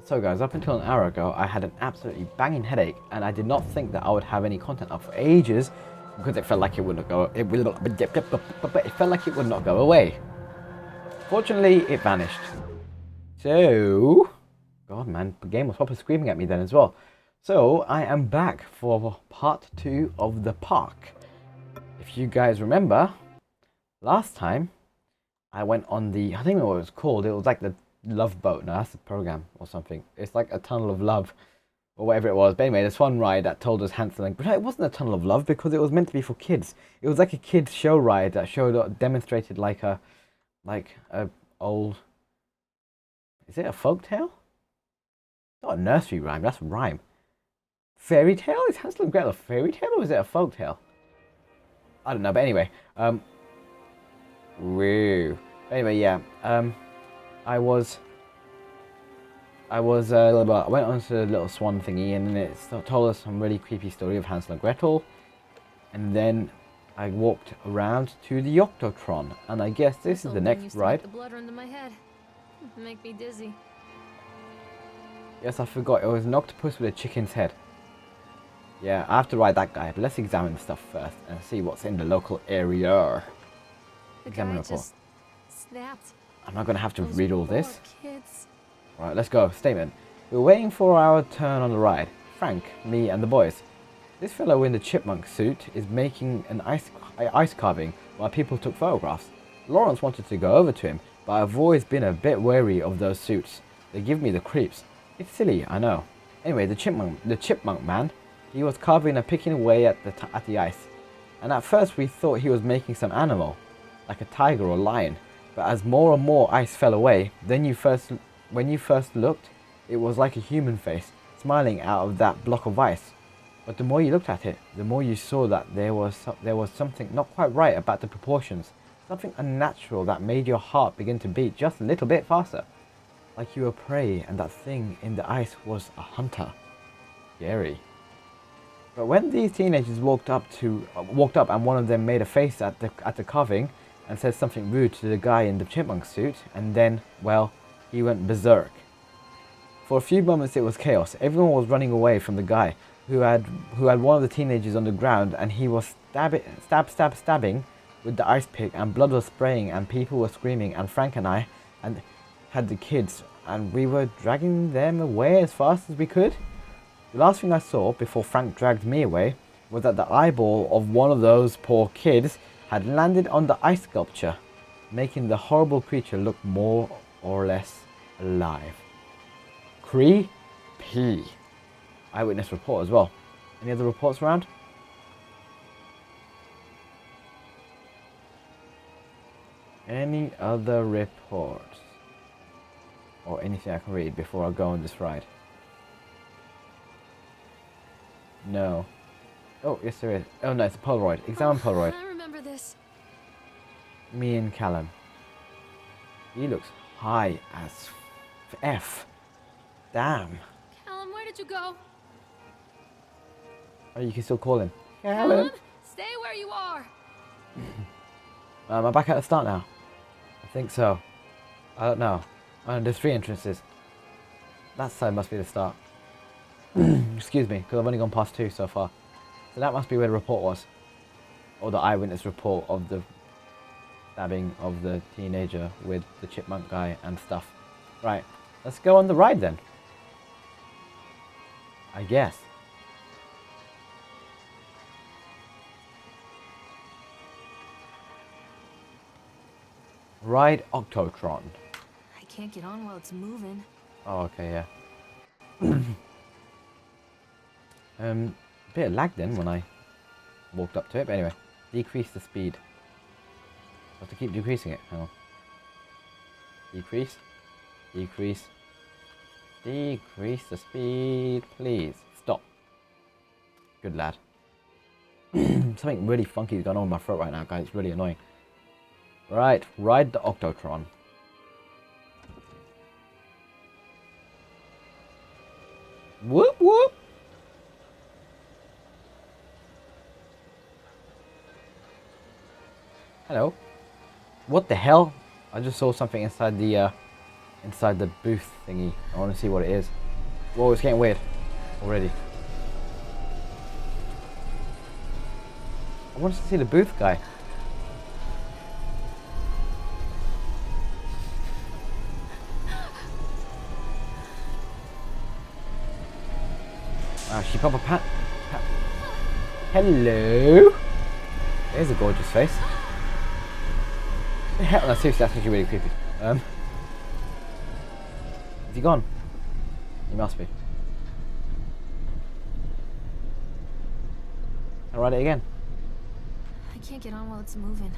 So guys, up until an hour ago, I had an absolutely banging headache, and I did not think that I would have any content up for ages, because it felt like it would not go. It felt like it would not go away. Fortunately, it vanished. So, God man, the game was probably screaming at me then as well. So I am back for part 2 of the park. If you guys remember, last time I went on the, I think what it was called. It was like the Love Boat. No, that's the program or something. It's like a tunnel of love or whatever it was. But anyway, there's one ride that told us Hansel and Gretel. It wasn't a tunnel of love because it was meant to be for kids. It was like a kids show ride that demonstrated like a old. Is it a folk tale? Not a nursery rhyme. That's a rhyme. Fairy tale? Is Hansel and Gretel a fairy tale or is it a folk tale? I don't know. But anyway, woo. Anyway, yeah. I went on to the little swan thingy, and then it told us some really creepy story of Hansel and Gretel, and then I walked around to the OctoTRON, and I guess this is the next ride. The blood run to my head. Make me dizzy. Yes, I forgot, it was an octopus with a chicken's head. Yeah, I have to ride that guy, but let's examine the stuff first and see what's in the local area. Examine the report. Snapped. I'm not going to have to read all this. Kids. Right, let's go. Statement. We're waiting for our turn on the ride. Frank, me and the boys. This fellow in the chipmunk suit is making an ice carving while people took photographs. Lawrence wanted to go over to him, but I've always been a bit wary of those suits. They give me the creeps. It's silly, I know. Anyway, the chipmunk man, he was carving and picking away at the ice. And at first we thought he was making some animal, like a tiger or lion. But as more and more ice fell away, when you first looked, it was like a human face, smiling out of that block of ice. But the more you looked at it, the more you saw that there was something not quite right about the proportions. Something unnatural that made your heart begin to beat just a little bit faster. Like you were prey and that thing in the ice was a hunter. Scary. But when these teenagers walked up and one of them made a face at the carving, and said something rude to the guy in the chipmunk suit, and then, well, he went berserk. For a few moments it was chaos. Everyone was running away from the guy who had one of the teenagers on the ground, and he was stabbing with the ice pick, and blood was spraying, and people were screaming, and Frank and I had the kids, and we were dragging them away as fast as we could. The last thing I saw before Frank dragged me away was that the eyeball of one of those poor kids had landed on the ice sculpture, making the horrible creature look more or less alive. Creepy. Eyewitness report as well. Any other reports around? Any other reports? Or anything I can read before I go on this ride? No. Oh, yes there is. Oh no, it's a Polaroid. Examine Polaroid. This. Me and Callum. He looks high as F. Damn. Callum, where did you go? Oh, you can still call him. Callum, stay where you are. Am I back at the start now? I think so. I don't know. Oh, there's 3 entrances. That side must be the start. Excuse me, because I've only gone past 2 so far. So that must be where the report was. Or the eyewitness report of the stabbing of the teenager with the chipmunk guy and stuff. Right, let's go on the ride then. I guess. Ride OctoTRON. I can't get on while it's moving. Oh, okay, yeah. Bit of lag then when I walked up to it, but anyway. Decrease the speed. I have to keep decreasing it. Hang on. Decrease. Decrease. Decrease the speed, please. Stop. Good lad. Something really funky is going on in my throat right now, guys. It's really annoying. Right, ride the OctoTRON. Whoop whoop. Hello. What the hell? I just saw something inside the inside the booth thingy. I want to see what it is. Whoa, it's getting weird already. I want to see the booth guy. Wow, she pop a pat. Hello. There's a gorgeous face. The hell, no, seriously, that's actually really creepy. Is he gone? He must be. I'll ride it again. I can't get on while it's moving.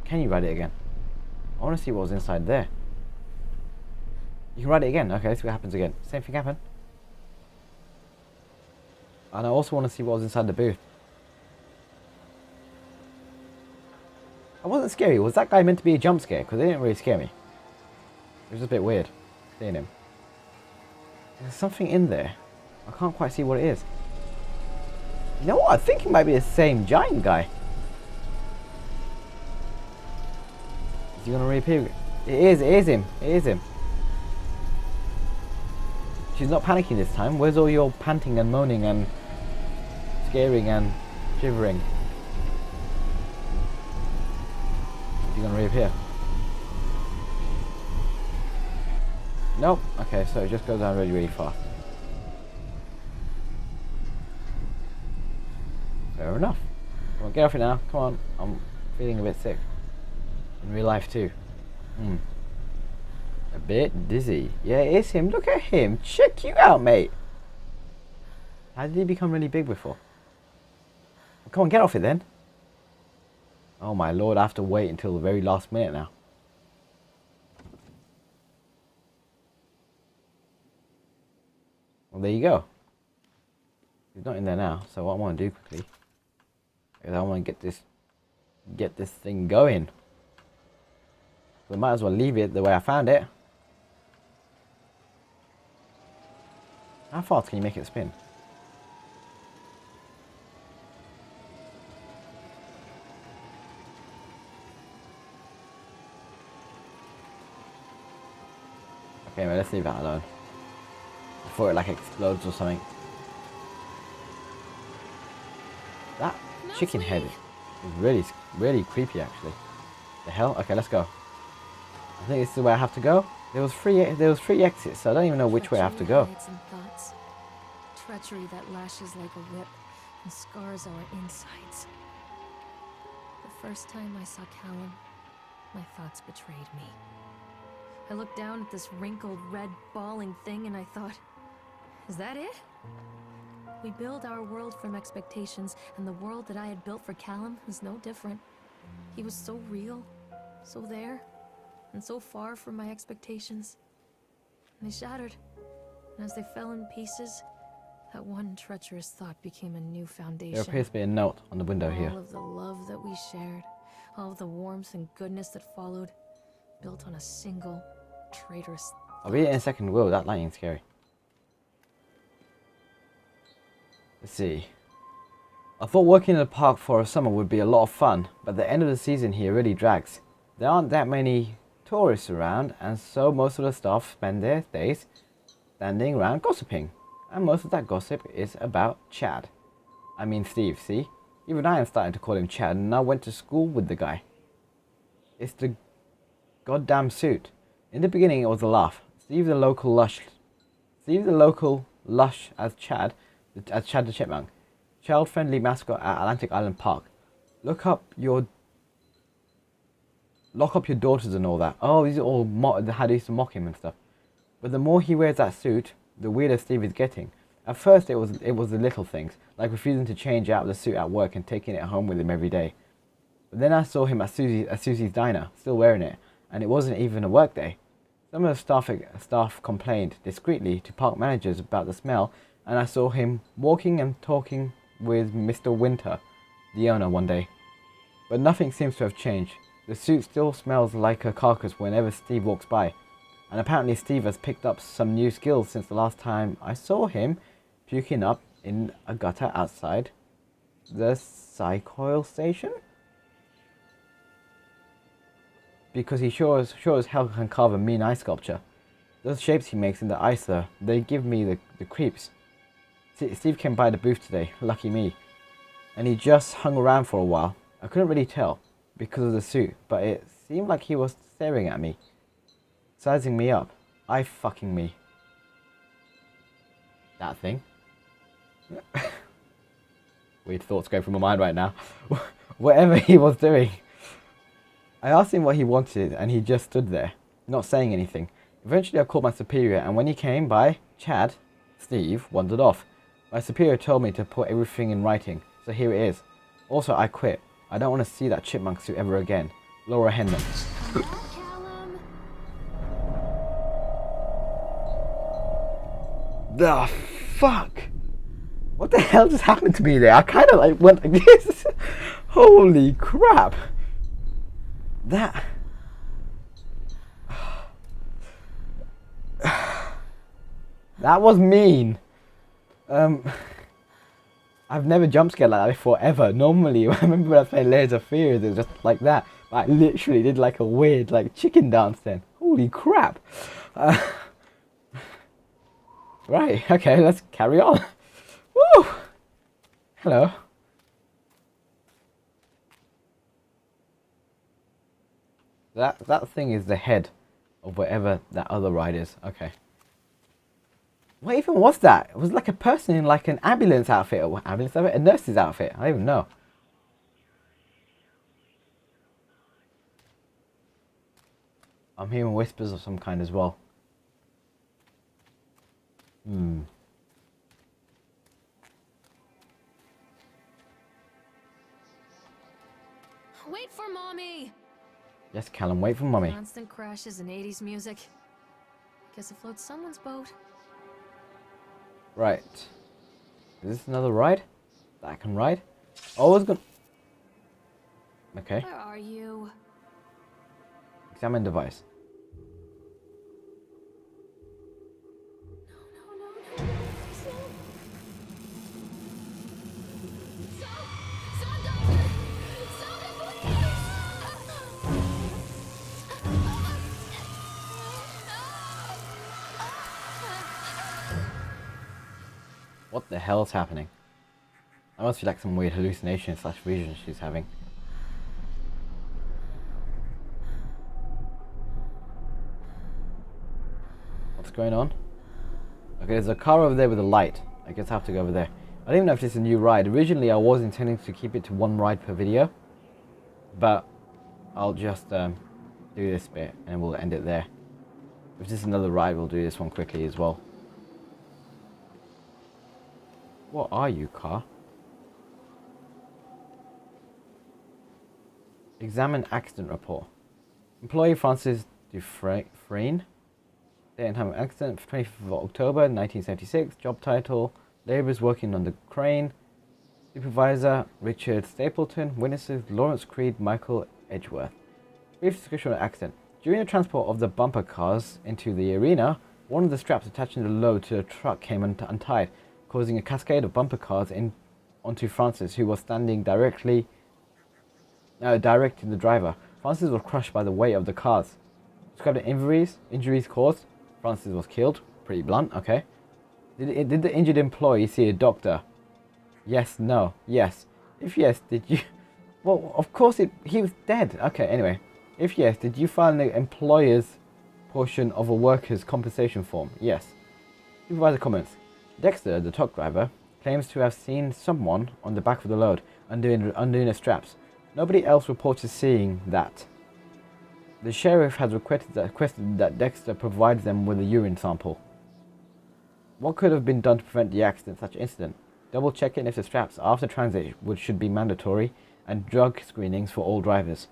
Can you ride it again? I want to see what was inside there. You can ride it again. Okay, let's see what happens again. Same thing happened. And I also want to see what was inside the booth. I wasn't scary. Was that guy meant to be a jump scare? Because they didn't really scare me. It was just a bit weird seeing him. There's something in there. I can't quite see what it is. You know what? I think it might be the same giant guy. Is he going to reappear? It is him. It is him. She's not panicking this time. Where's all your panting and moaning and scaring and shivering? Is he going to reappear? Nope. Okay, so it just goes down really, really fast. Fair enough. Come on, get off it now. Come on. I'm feeling a bit sick. In real life too. A bit dizzy. Yeah, it is him. Look at him. Check you out, mate. How did he become really big before? Come on, get off it then. Oh my lord, I have to wait until the very last minute now. Well, there you go. He's not in there now, so what I want to do quickly is I want to get this thing going. So I might as well leave it the way I found it. How fast can you make it spin? Okay, well, let's leave that alone. Before it like explodes or something. That chicken head is really, really creepy actually. The hell? Okay, let's go. I think this is the way I have to go. There was three exits, so I don't even know which way I have to go. Treachery that lashes like a whip and scars our insides. The first time I saw Callum, my thoughts betrayed me. I looked down at this wrinkled, red, bawling thing and I thought, is that it? We build our world from expectations, and the world that I had built for Callum was no different. He was so real, so there, and so far from my expectations. And they shattered, and as they fell in pieces, that one treacherous thought became a new foundation. There appears to be a note on the window here. All of the love that we shared, all of the warmth and goodness that followed, built on a single, traitorous I'll read it in a second. Whoa, that lightning's scary. Let's see. I thought working in the park for a summer would be a lot of fun, but the end of the season here really drags. There aren't that many tourists around, and so most of the staff spend their days standing around gossiping. And most of that gossip is about Chad. I mean Steve, see? Even I am starting to call him Chad, and I went to school with the guy. It's the goddamn suit. In the beginning it was a laugh. Steve the local lush as Chad the Chipmunk. Child-friendly mascot at Atlantic Island Park. Lock up your daughters and all that. Oh, these are all how they used to mock him and stuff. But the more he wears that suit, the weirder Steve is getting. At first it was the little things, like refusing to change out the suit at work and taking it home with him every day. But then I saw him at Susie's diner, still wearing it, and it wasn't even a work day. Some of the staff complained discreetly to park managers about the smell, and I saw him walking and talking with Mr. Winter, the owner, one day. But nothing seems to have changed. The suit still smells like a carcass whenever Steve walks by. And apparently Steve has picked up some new skills since the last time I saw him puking up in a gutter outside the Psychoil station. Because he sure as hell can carve a mean ice sculpture. Those shapes he makes in the ice though, they give me the creeps. Steve came by the booth today, lucky me. And he just hung around for a while. I couldn't really tell because of the suit, but it seemed like he was staring at me. Sizing me up. I fucking me. That thing. Weird thoughts go through my mind right now. Whatever he was doing. I asked him what he wanted and he just stood there, not saying anything. Eventually I called my superior and when he came by, Chad, Steve, wandered off. My superior told me to put everything in writing, so here it is. Also, I quit. I don't want to see that chipmunk suit ever again. Laura Hendon. The fuck? What the hell just happened to me there? I kind of like went like this. Holy crap. That was mean. I've never jump scared like that before ever. Normally, I remember when I played Layers of Fear, it was just like that. But I literally did like a weird like chicken dance then. Holy crap. Right, okay, let's carry on. Woo! Hello. That thing is the head of whatever that other ride is. Okay. What even was that? It was like a person in like an ambulance outfit or a nurse's outfit. I don't even know. I'm hearing whispers of some kind as well. Wait for mommy! Yes, Callum, wait for mommy. Constant crashes and 80s music. Guess it floats someone's boat. Right. Is this another ride that I can ride? Oh, I was gonna... Okay. Where are you? Examine device. No. What the hell's happening? That must be like some weird hallucination slash vision she's having. What's going on? Okay, there's a car over there with a light. I guess I have to go over there. I don't even know if this is a new ride. Originally I was intending to keep it to one ride per video. But I'll just do this bit and we'll end it there. If this is another ride, we'll do this one quickly as well. What are you, car? Examine accident report. Employee Francis Dufresne. Date and time of accident, 25th of October 1976. Job title, labourers working on the crane. Supervisor, Richard Stapleton. Witnesses, Lawrence Creed, Michael Edgeworth. Brief description of the accident. During the transport of the bumper cars into the arena, one of the straps attaching the load to the truck came untied, causing a cascade of bumper cars onto Francis, who was standing directing the driver. Francis was crushed by the weight of the cars. Describe the injuries caused. Francis was killed. Pretty blunt, okay. Did the injured employee see a doctor? Yes, no, yes. If yes, did you... Well, of course he was dead. Okay, anyway. If yes, did you file the employer's portion of a worker's compensation form? Yes. Supervisor comments. Dexter, the truck driver, claims to have seen someone on the back of the load undoing the straps. Nobody else reported seeing that. The sheriff has requested that Dexter provides them with a urine sample. What could have been done to prevent the accident, such incident? Double checking if the straps after transit should be mandatory, and drug screenings for all drivers.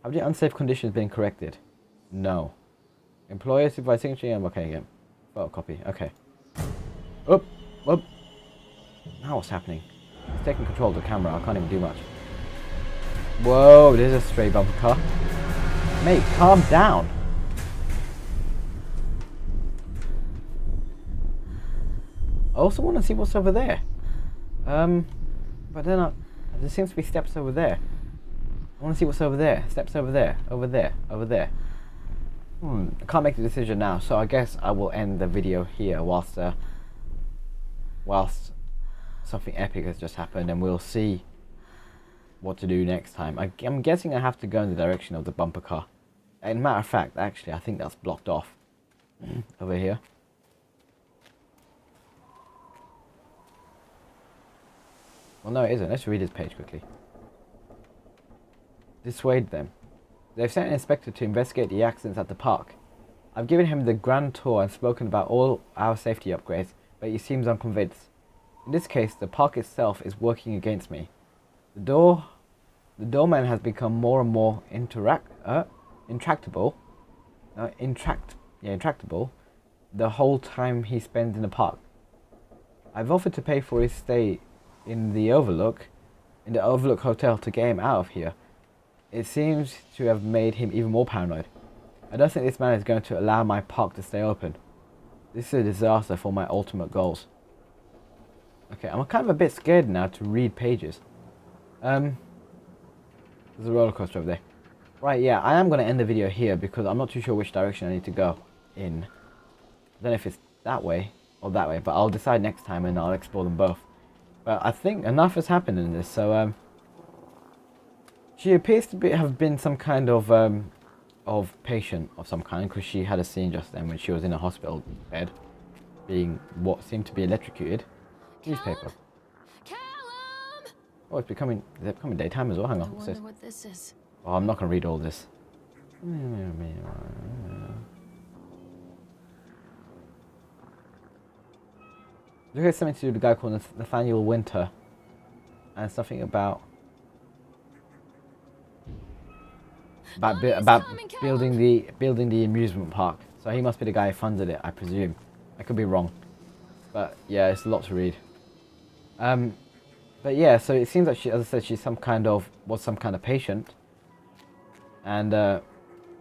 Have the unsafe conditions been corrected? No. Employer supervised signature. Okay, yeah. Photocopy. Okay. Up. Now what's happening? It's taking control of the camera. I can't even do much. Whoa, there's a stray bumper car. Mate, calm down. I also want to see what's over there. But then there seems to be steps over there. I want to see what's over there. Steps over there. Over there. Over there. I can't make the decision now, so I guess I will end the video here whilst something epic has just happened, and we'll see what to do next time. I'm guessing I have to go in the direction of the bumper car. And matter of fact, actually, I think that's blocked off over here. Well, no, it isn't. Let's read this page quickly. Dissuade them. They've sent an inspector to investigate the accidents at the park. I've given him the grand tour and spoken about all our safety upgrades, but he seems unconvinced. In this case, the park itself is working against me. The doorman has become more and more intractable the whole time he spends in the park. I've offered to pay for his stay in the Overlook Hotel to get him out of here. It seems to have made him even more paranoid. I don't think this man is going to allow my park to stay open. This is a disaster for my ultimate goals. Okay, I'm kind of a bit scared now to read pages. There's a roller coaster over there. Right, yeah, I am going to end the video here because I'm not too sure which direction I need to go in. I don't know if it's that way or that way, but I'll decide next time and I'll explore them both. But I think enough has happened in this, so she appears to have been some kind of patient of some kind, because she had a scene just then when she was in a hospital bed, being what seemed to be electrocuted. Newspaper. Callum! Oh, it's becoming daytime as well. Hang on, what's this? What this is. Oh, I'm not gonna read all this. Look at something to do with a guy called Nathaniel Winter, and something about building the amusement park. So he must be the guy who funded it, I presume. I could be wrong, but yeah, it's a lot to read. But yeah, so it seems like she, as I said, she's some kind of patient, and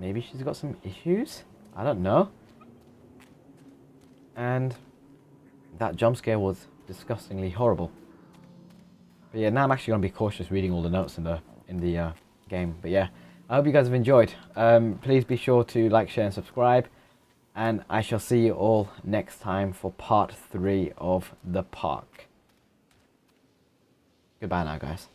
maybe she's got some issues. I don't know. And that jump scare was disgustingly horrible. But yeah, now I'm actually gonna be cautious reading all the notes in the game. But yeah, I hope you guys have enjoyed. Please be sure to like, share, and subscribe. And I shall see you all next time for part 3 of The Park. Goodbye now, guys.